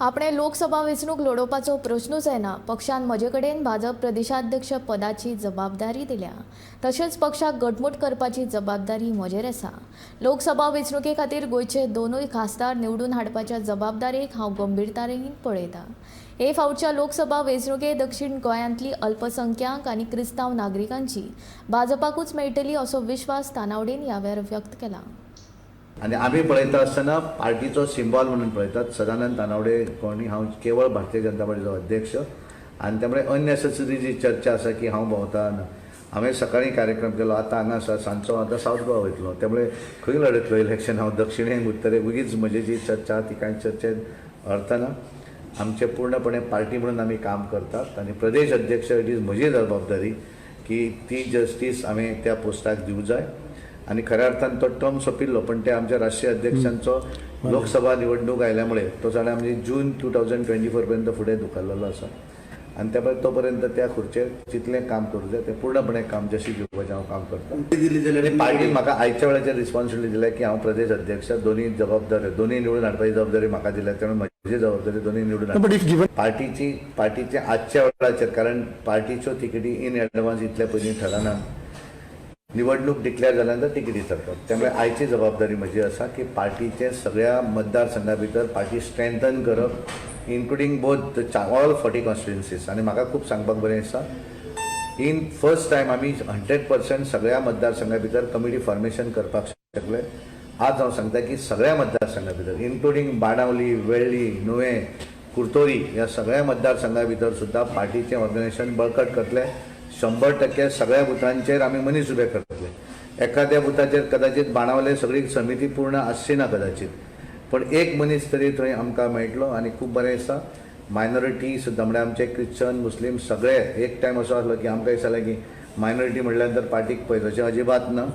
आपणे लोकसभा वेंचणूक लढोवपाचो प्रश्नूच येना। पक्षान म्हजे कडेन भाजप प्रदेशाध्यक्ष पदाची जबाबदारी दिल्या, तशेंच पक्षाक घटमूट करपाची जबाबदारी म्हजेर आसा। लोकसभा वेंचणुके खातीर गोंयचे दोनूय खासदार निवडून हाडपाच्या जबाबदारेक हांव गंभीरतायेन पळयतां। हे फावटच्या लोकसभा वेंचणुके दक्षिण गोंयांतली अल्पसंख्यांक आनी क्रिस्तांव नागरिकांची भाजपाकूच मेळटली असो विश्वास तानावडेन ह्या वेळार व्यक्त केला। आणि आम्ही पळयता आसतना पार्टीचो सिंबॉल म्हणून पळयतात। सदानंद तानावडे कोणी हांव केवळ भारतीय जनता पार्टीचो अध्यक्ष आणि त्यामुळे अननेसेसरी जी चर्चा आसा की हांव भोंवता हांवें सकाळी कार्यक्रम केलो, आतां हांगा आसा, सांजचो आतां सावथ गोवा वयतलो, त्यामुळे खंय लढयतलो इलेक्शन हांव दक्षिणेक उत्तरेक उगीच म्हजी जी चर्चा ती कांय चर्चेत अर्थ ना। आमचे पूर्णपणे पार्टी म्हणून आमी काम करतात आणि प्रदेश अध्यक्ष इट इज म्हजी जबाबदारी की ती जस्टीस आमी त्या पोस्टाक दिवं जाय आणि खऱ्या अर्थान तो टर्म सोंपिल्लो, पण ते आमच्या राष्ट्रीय अध्यक्षांचो लोकसभा निवडणूक आयल्यामुळे तो जाल्यार आमची जून 2024 पर्यंत फुडें धुकल्लेलो आसा आणि त्यामुळे तोपर्यंत त्या खुर्चेर जितलें काम करूं जाय तें पूर्णपणे काम जशी घेवपाचें हांव काम करतां। पार्टीन म्हाका आयच्या वेळाचेर रिस्पॉन्सिबिलिटी दिल्या की हांव प्रदेश अध्यक्ष, दोन्ही निवडून हाडपाची जबाबदारी म्हाका दिल्या, त्यामुळे म्हजी जबाबदारी दोन्ही निवडून हाडपाची। पार्टीचे आजच्या वेळाचेर, कारण पार्टीच्यो तिकेटी इन एडवान्स इतले पयलीं ठरना, निवडणूक डिक्लेअर जाल्यानंतर तिकेटी ठरतात, त्यामुळे आयची जबाबदारी म्हजी आसा की पार्टीचे सगळ्या मतदारसंघा भितर पार्टी स्ट्रेंथन करप, इन्क्लुडींग बोथ ऑल 40 कॉन्स्टिट्युएन्सीज। आणि म्हाका खूब सांगपाक बरें दिसता, इन फर्स्ट टायम आमी 100% सगळ्या मतदारसंघा भितर कमिटी फॉर्मेशन करपाक शकले। आज हांव सांगता की सगळ्या मतदारसंघा भितर इन्क्लुडींग बाणावली, वेळ्ळी, नुवें, कुर्तोरी ह्या सगळ्या मतदारसंघा भितर सुद्धा पार्टीचें ऑर्गनायझेशन बळकट करतले। 100% सगळ्या बुथांचेर आमी मनीस उबे करतले। एखाद्या बुथाचेर कदाचित बाणावले सगळी समिती पूर्ण आसची ना कदाचित, पण एक मनीस तरी थंय आमकां मेळटलो आणि खूब बरें दिसता। मायनॉरिटी सुद्दां म्हणजे आमचे क्रिश्चन, मुस्लीम सगळे एक टायम असो आसलो की आमकां दिसतालें की मायनॉरिटी म्हटल्या नंतर पार्टीक पयसोचें अजिबात ना।